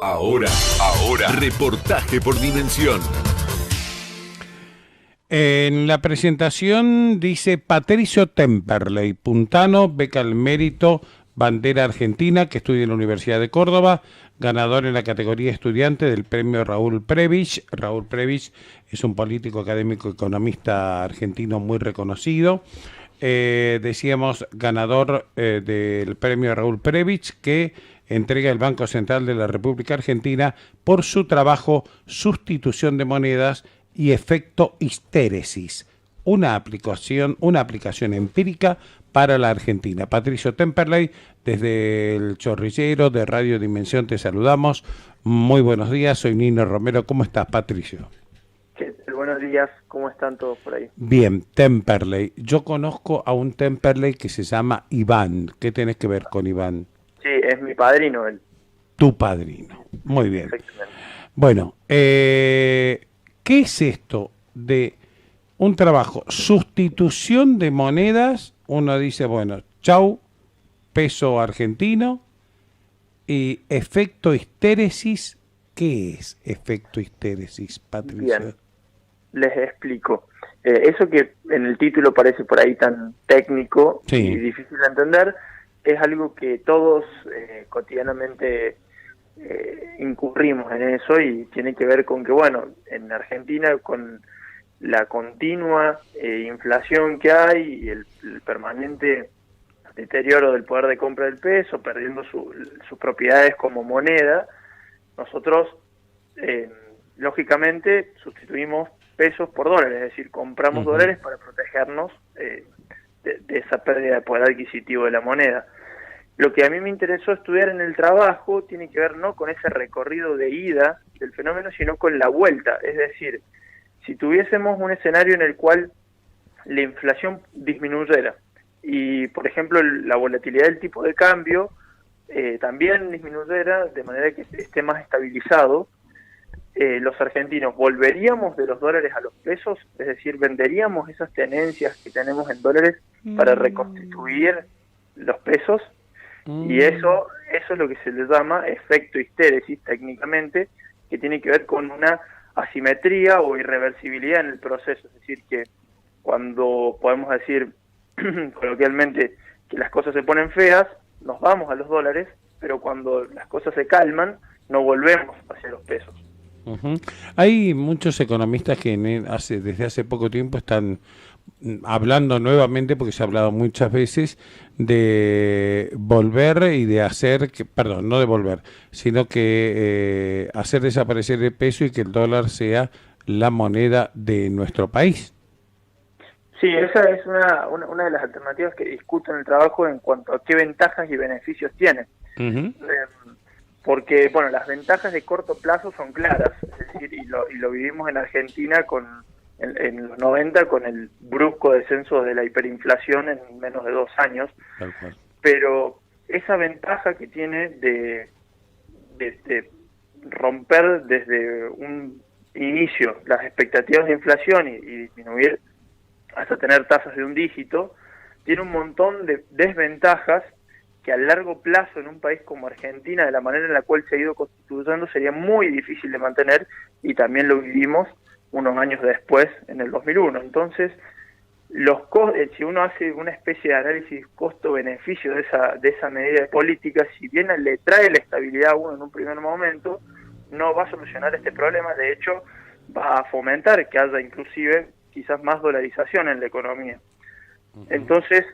Ahora, reportaje por Dimensión. En la presentación dice Patricio Temperley, puntano, beca al mérito, bandera argentina, que estudia en la Universidad de Córdoba, ganador en la categoría estudiante del premio Raúl Prebisch. Raúl Prebisch es un político, académico, economista argentino muy reconocido. Decíamos ganador del premio Raúl Prebisch, que entrega el Banco Central de la República Argentina por su trabajo Sustitución de Monedas y Efecto Histéresis, una aplicación empírica para la Argentina. Patricio Temperley, desde el Chorrillero de Radio Dimensión te saludamos. Muy buenos días, soy Nino Romero. ¿Cómo estás, Patricio? Buenos días, ¿cómo están todos por ahí? Bien, Temperley. Yo conozco a un Temperley que se llama Iván. ¿Qué tenés que ver con Iván? Sí, es mi padrino él. Tu padrino. Muy bien. Bueno, ¿qué es esto de un trabajo? Sustitución de monedas. Uno dice, bueno, chau, peso argentino. Y efecto histéresis. ¿Qué es efecto histéresis, Patricia? Bien, les explico. Eso que en el título parece por ahí tan técnico y difícil de entender, es algo que todos cotidianamente incurrimos en eso, y tiene que ver con que, bueno, en Argentina, con la continua inflación que hay y el permanente deterioro del poder de compra del peso, perdiendo sus propiedades como moneda, nosotros lógicamente sustituimos pesos por dólares, es decir, compramos dólares para protegernos de esa pérdida de poder adquisitivo de la moneda. Lo que a mí me interesó estudiar en el trabajo tiene que ver no con ese recorrido de ida del fenómeno, sino con la vuelta. Es decir, si tuviésemos un escenario en el cual la inflación disminuyera y, por ejemplo, la volatilidad del tipo de cambio también disminuyera, de manera que esté más estabilizado, los argentinos volveríamos de los dólares a los pesos, es decir, venderíamos esas tenencias que tenemos en dólares para reconstituir los pesos. Y eso es lo que se le llama efecto histéresis técnicamente, que tiene que ver con una asimetría o irreversibilidad en el proceso. Es decir, que cuando podemos decir coloquialmente que las cosas se ponen feas, nos vamos a los dólares, pero cuando las cosas se calman, no volvemos hacia los pesos. Hay muchos economistas que desde hace poco tiempo están hablando nuevamente, porque se ha hablado muchas veces, de volver y de hacer, perdón, no de volver, sino que hacer desaparecer el peso y que el dólar sea la moneda de nuestro país. Sí, esa es una de las alternativas que discuto en el trabajo en cuanto a qué ventajas y beneficios tiene. Porque, bueno, las ventajas de corto plazo son claras, es decir, y lo vivimos en Argentina en los 90 con el brusco descenso de la hiperinflación en menos de 2 años. Pero esa ventaja que tiene de romper desde un inicio las expectativas de inflación y disminuir hasta tener tasas de un dígito, tiene un montón de desventajas que a largo plazo en un país como Argentina, de la manera en la cual se ha ido constituyendo, sería muy difícil de mantener, y también lo vivimos unos años después, en el 2001. Entonces, si uno hace una especie de análisis costo-beneficio de esa medida de política, si bien le trae la estabilidad a uno en un primer momento, no va a solucionar este problema. De hecho, va a fomentar que haya inclusive quizás más dolarización en la economía. Entonces,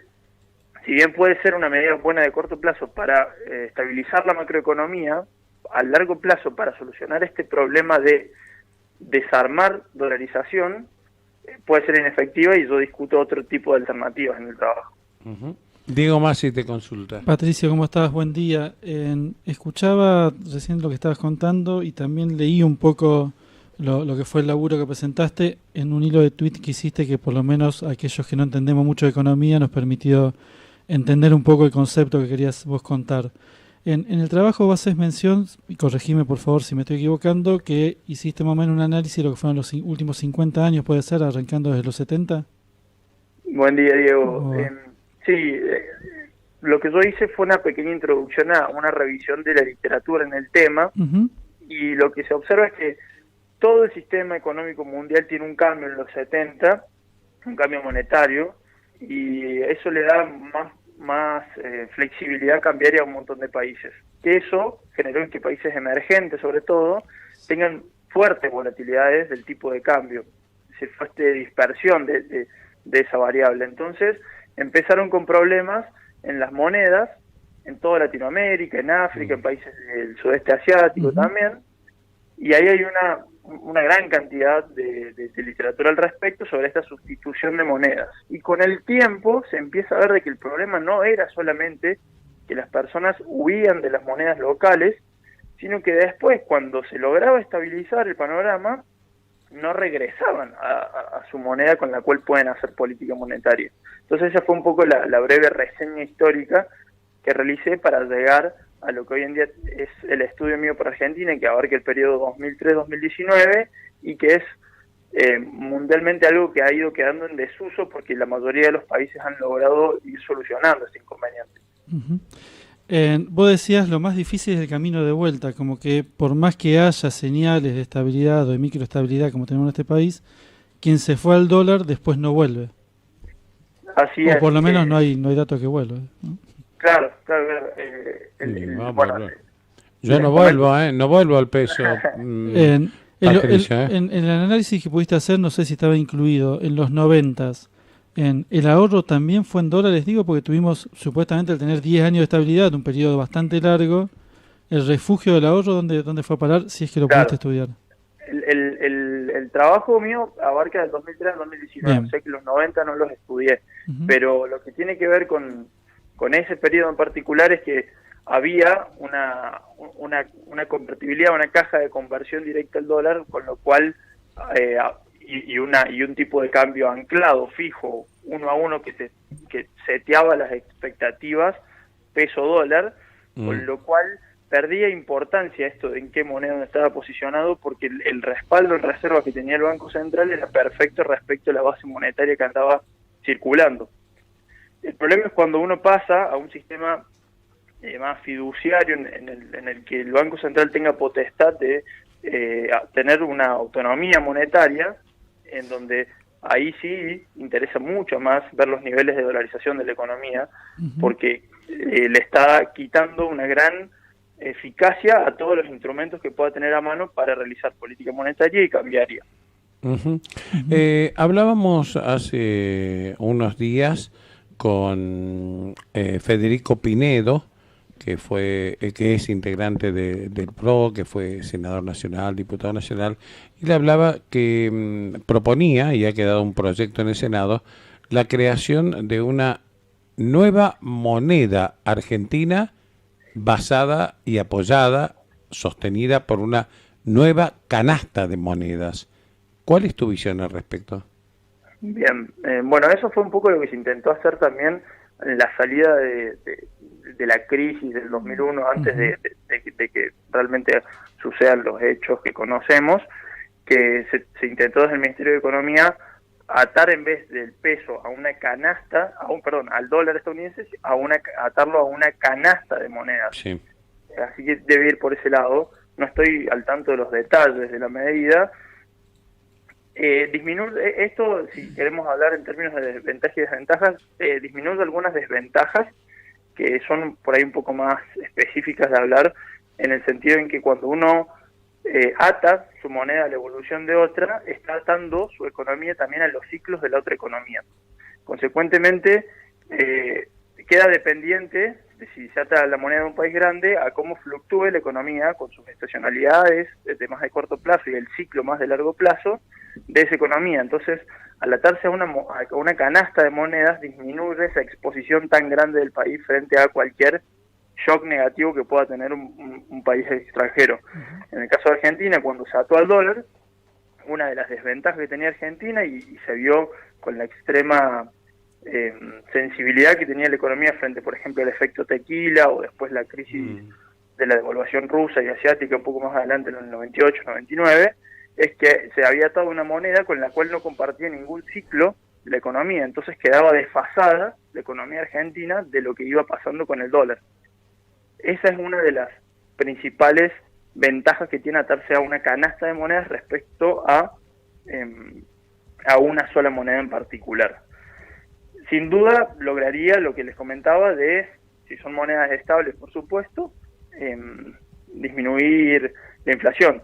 si bien puede ser una medida buena de corto plazo para estabilizar la macroeconomía, a largo plazo, para solucionar este problema de desarmar dolarización, puede ser inefectiva, y yo discuto otro tipo de alternativas en el trabajo. Diego Masi te consulta. Patricio, ¿cómo estás? Buen día. Escuchaba recién lo que estabas contando y también leí un poco lo que fue el laburo que presentaste en un hilo de tweet que hiciste, que por lo menos aquellos que no entendemos mucho de economía nos permitió entender un poco el concepto que querías vos contar. En el trabajo vos haces mención, y corregime por favor si me estoy equivocando, que hiciste más o menos un análisis de lo que fueron los últimos 50 años, ¿puede ser? Arrancando desde los 70. Buen día, Diego. Sí, lo que yo hice fue una pequeña introducción a una revisión de la literatura en el tema, y lo que se observa es que todo el sistema económico mundial tiene un cambio en los 70, un cambio monetario, y eso le da más flexibilidad cambiaria a un montón de países. Que eso generó en que países emergentes, sobre todo, tengan fuertes volatilidades del tipo de cambio. Se fue dispersión de esa variable. Entonces empezaron con problemas en las monedas, en toda Latinoamérica, en África, en países del sudeste asiático también, y ahí hay una gran cantidad de literatura al respecto sobre esta sustitución de monedas. Y con el tiempo se empieza a ver de que el problema no era solamente que las personas huían de las monedas locales, sino que después, cuando se lograba estabilizar el panorama, no regresaban a su moneda con la cual pueden hacer política monetaria. Entonces esa fue un poco la breve reseña histórica que realicé para llegar a lo que hoy en día es el estudio mío para Argentina, que abarca el periodo 2003-2019 y que es mundialmente algo que ha ido quedando en desuso porque la mayoría de los países han logrado ir solucionando este inconveniente. Vos decías lo más difícil es el camino de vuelta, como que por más que haya señales de estabilidad o de microestabilidad como tenemos en este país, quien se fue al dólar después no vuelve. Así es. O por lo menos no hay dato que vuelva, ¿no? Claro. Yo no vuelvo al peso. En el análisis que pudiste hacer, no sé si estaba incluido, en los 90s, el ahorro también fue en dólares, digo, porque tuvimos supuestamente al tener 10 años de estabilidad, un periodo bastante largo, el refugio del ahorro, ¿dónde fue a parar? Si es que lo pudiste estudiar. El trabajo mío abarca del 2003 al 2019, sé que los 90 no los estudié, pero lo que tiene que ver con ese periodo en particular es que había una convertibilidad, una caja de conversión directa al dólar, con lo cual y un tipo de cambio anclado, fijo, 1-1 que seteaba las expectativas peso-dólar, con lo cual perdía importancia esto de en qué moneda estaba posicionado, porque el respaldo en reserva que tenía el Banco Central era perfecto respecto a la base monetaria que andaba circulando. El problema es cuando uno pasa a un sistema más fiduciario en el que el Banco Central tenga potestad de tener una autonomía monetaria, en donde ahí sí interesa mucho más ver los niveles de dolarización de la economía, porque le está quitando una gran eficacia a todos los instrumentos que pueda tener a mano para realizar política monetaria y cambiaria. Hablábamos hace unos días con Federico Pinedo, que es integrante del PRO, que fue senador nacional, diputado nacional, y le hablaba que proponía, y ha quedado un proyecto en el Senado, la creación de una nueva moneda argentina basada y apoyada, sostenida por una nueva canasta de monedas. ¿Cuál es tu visión al respecto? Bien, bueno, eso fue un poco lo que se intentó hacer también en la salida de la crisis del 2001, antes de que realmente sucedan los hechos que conocemos, que se intentó desde el Ministerio de Economía atar, en vez del peso a una canasta, al dólar estadounidense, atarlo a una canasta de monedas. Sí. Así que debe ir por ese lado. No estoy al tanto de los detalles de la medida. Disminuir esto, si queremos hablar en términos de ventajas y desventajas, disminuye algunas desventajas que son por ahí un poco más específicas de hablar, en el sentido en que cuando uno ata su moneda a la evolución de otra, está atando su economía también a los ciclos de la otra economía. Consecuentemente, queda dependiente de si se ata la moneda de un país grande a cómo fluctúe la economía con sus estacionalidades de más de corto plazo y el ciclo más de largo plazo de esa economía. Entonces, al atarse a una canasta de monedas, disminuye esa exposición tan grande del país frente a cualquier shock negativo que pueda tener un país extranjero. En el caso de Argentina, cuando se ató al dólar, una de las desventajas que tenía Argentina, y se vio con la extrema sensibilidad que tenía la economía frente, por ejemplo, al efecto tequila, o después la crisis de la devaluación rusa y asiática un poco más adelante en el 98, 99, es que se había atado una moneda con la cual no compartía ningún ciclo de la economía, entonces quedaba desfasada la economía argentina de lo que iba pasando con el dólar. Esa es una de las principales ventajas que tiene atarse a una canasta de monedas respecto a una sola moneda en particular. Sin duda lograría lo que les comentaba de, si son monedas estables, por supuesto, disminuir la inflación.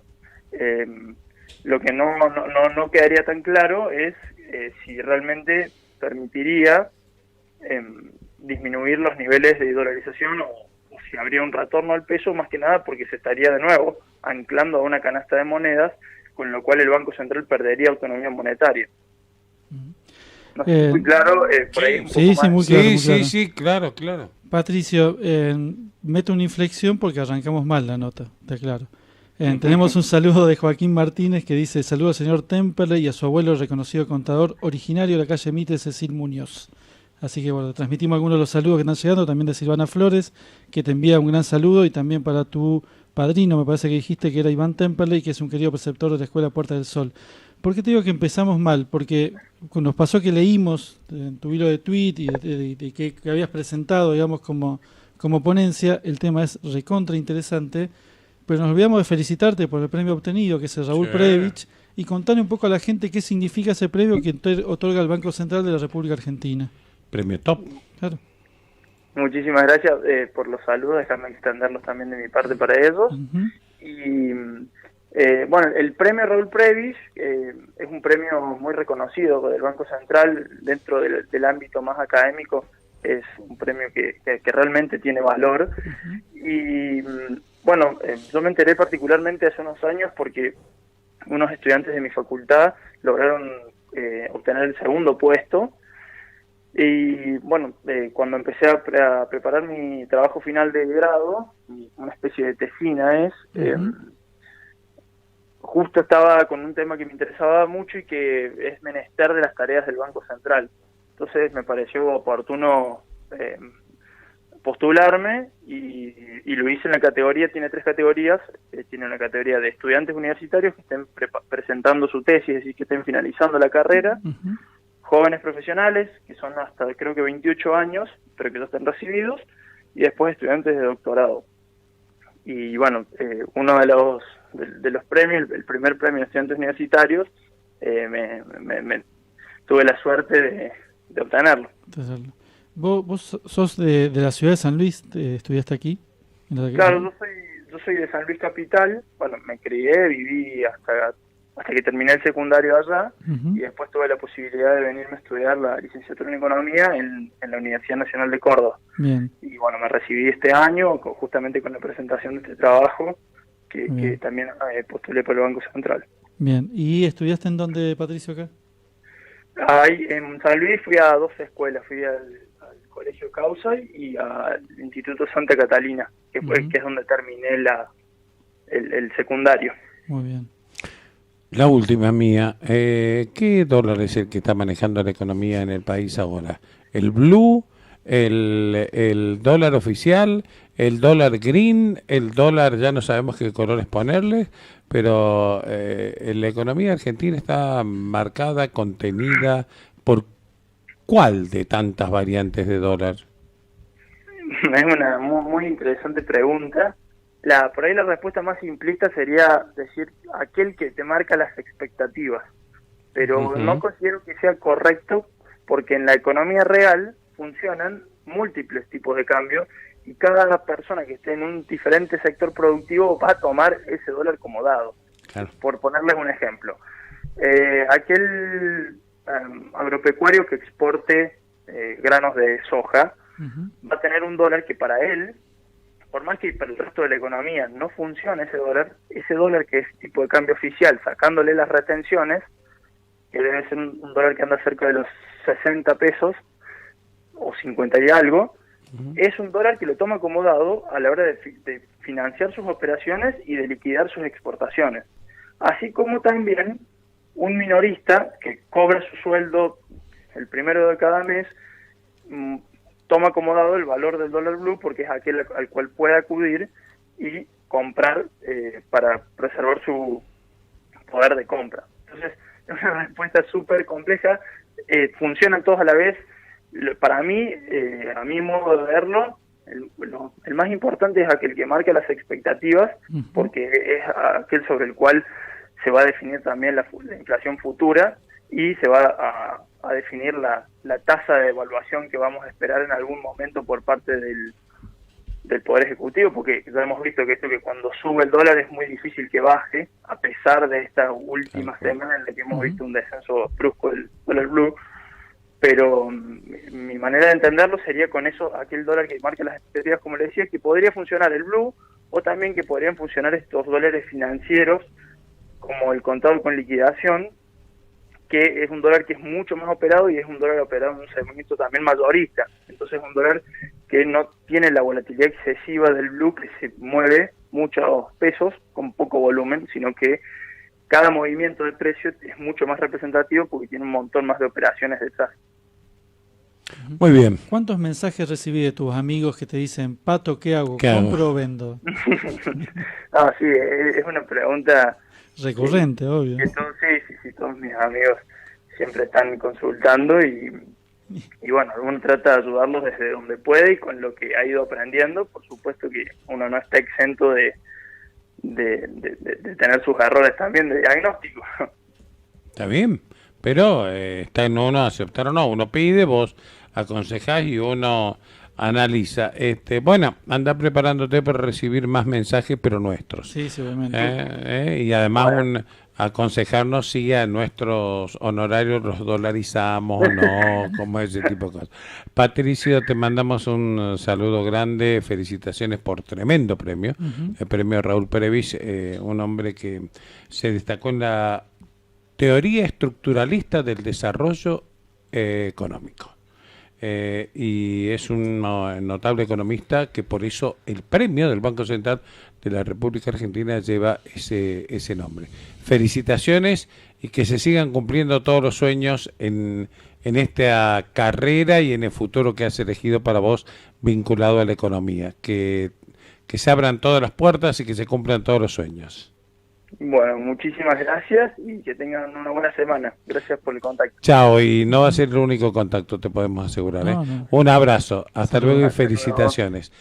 Lo que no quedaría tan claro es si realmente permitiría disminuir los niveles de dolarización o si habría un retorno al peso, más que nada porque se estaría de nuevo anclando a una canasta de monedas, con lo cual el Banco Central perdería autonomía monetaria. No sé si muy claro, por ahí un poco más. Muy claro, Sí, claro. Patricio, meto una inflexión porque arrancamos mal la nota, está claro. Tenemos un saludo de Joaquín Martínez que dice: saludo al señor Temperley y a su abuelo, reconocido contador originario de la calle Mitre, Cecil Muñoz. Así que bueno, transmitimos algunos de los saludos que están llegando, también de Silvana Flores, que te envía un gran saludo, y también para tu padrino, me parece que dijiste que era Iván Temperley, que es un querido preceptor de la Escuela Puerta del Sol. ¿Por qué te digo que empezamos mal? Porque nos pasó que leímos en tu hilo de tweet y de que habías presentado, digamos, como ponencia, el tema es recontra interesante, pero nos olvidamos de felicitarte por el premio obtenido, que es el Raúl Preevich, y contarle un poco a la gente qué significa ese premio que otorga el Banco Central de la República Argentina. Premio top. Claro. Muchísimas gracias por los saludos, déjame extenderlos también de mi parte para ellos. Y bueno, el premio Raúl Preevich es un premio muy reconocido del Banco Central dentro del ámbito más académico. Es un premio que realmente tiene valor. Y bueno, yo me enteré particularmente hace unos años porque unos estudiantes de mi facultad lograron obtener el segundo puesto. Y bueno, cuando empecé a preparar mi trabajo final de grado, una especie de tesina justo estaba con un tema que me interesaba mucho y que es menester de las tareas del Banco Central. Entonces me pareció oportuno postularme y lo hice en la categoría. Tiene 3 categorías. Tiene una categoría de estudiantes universitarios que estén presentando su tesis, es decir, que estén finalizando la carrera. Jóvenes profesionales, que son hasta creo que 28 años, pero que ya están recibidos, y después estudiantes de doctorado. Y bueno, uno de los premios, el primer premio de estudiantes universitarios, tuve la suerte de obtenerlo. ¿Vos sos de la ciudad de San Luis? ¿Estudiaste aquí? Claro, yo soy de San Luis Capital. Bueno, me crié, viví hasta que terminé el secundario allá, y después tuve la posibilidad de venirme a estudiar la licenciatura en Economía en la Universidad Nacional de Córdoba. Bien. Y bueno, me recibí este año justamente con la presentación de este trabajo que también postulé por el Banco Central. Bien. ¿Y estudiaste en dónde, Patricio, acá? Ahí en San Luis fui a 2 escuelas, fui al Colegio Causay y al Instituto Santa Catalina, que es donde terminé el secundario. Muy bien. La última mía, ¿qué dólar es el que está manejando la economía en el país ahora? ¿El blue, el dólar oficial, el dólar green, el dólar, ya no sabemos qué colores ponerle, pero la economía argentina está marcada, contenida por cuál de tantas variantes de dólar? Es una muy interesante pregunta. Por ahí la respuesta más simplista sería decir aquel que te marca las expectativas, pero no considero que sea correcto, porque en la economía real funcionan múltiples tipos de cambio y cada persona que esté en un diferente sector productivo va a tomar ese dólar como dado. Claro. Por ponerles un ejemplo, aquel agropecuario que exporte granos de soja va a tener un dólar que para él, por más que para el resto de la economía no funcione ese dólar que es tipo de cambio oficial, sacándole las retenciones, que debe ser un dólar que anda cerca de los 60 pesos o 50 y algo, es un dólar que lo toma como dado a la hora de financiar sus operaciones y de liquidar sus exportaciones. Así como también un minorista que cobra su sueldo el primero de cada mes, toma como dado el valor del dólar blue porque es aquel al cual puede acudir y comprar para preservar su poder de compra. Entonces, es una respuesta súper compleja. Funcionan todos a la vez. Para mí, a mi modo de verlo, el más importante es aquel que marca las expectativas, porque es aquel sobre el cual se va a definir también la inflación futura y se va a definir la tasa de devaluación que vamos a esperar en algún momento por parte del Poder Ejecutivo, porque ya hemos visto que esto, que cuando sube el dólar es muy difícil que baje, a pesar de esta última semana en la que hemos visto un descenso brusco del dólar blue. Pero mi manera de entenderlo sería con eso, aquel dólar que marca las expectativas, como le decía, que podría funcionar el blue, o también que podrían funcionar estos dólares financieros, como el contado con liquidación, que es un dólar que es mucho más operado y es un dólar operado en un segmento también mayorista. Entonces es un dólar que no tiene la volatilidad excesiva del blue, que se mueve muchos pesos con poco volumen, sino que cada movimiento de precio es mucho más representativo porque tiene un montón más de operaciones detrás. Muy bien. ¿Cuántos mensajes recibí de tus amigos que te dicen, Pato, ¿qué hago? ¿Qué hago? ¿Compro o vendo? No, sí, es una pregunta recurrente, obvio. Que todos mis amigos siempre están consultando y bueno, uno trata de ayudarlos desde donde puede y con lo que ha ido aprendiendo. Por supuesto que uno no está exento de tener sus errores también de diagnóstico. Está bien, pero está en uno aceptar o no. Uno pide, vos aconsejás y uno analiza. Bueno, anda preparándote para recibir más mensajes, pero nuestros. Sí, seguramente. Y además aconsejarnos si a nuestros honorarios los dolarizamos o no, como ese tipo de cosas. Patricio, te mandamos un saludo grande, felicitaciones por tremendo premio, el premio Raúl Perevich, un hombre que se destacó en la teoría estructuralista del desarrollo económico. Y es un notable economista que por eso el premio del Banco Central de la República Argentina lleva ese nombre. Felicitaciones y que se sigan cumpliendo todos los sueños en esta carrera y en el futuro que has elegido para vos vinculado a la economía. Que se abran todas las puertas y que se cumplan todos los sueños. Bueno, muchísimas gracias y que tengan una buena semana. Gracias por el contacto. Chao, y no va a ser el único contacto, te podemos asegurar. No. Un abrazo, hasta luego y felicitaciones.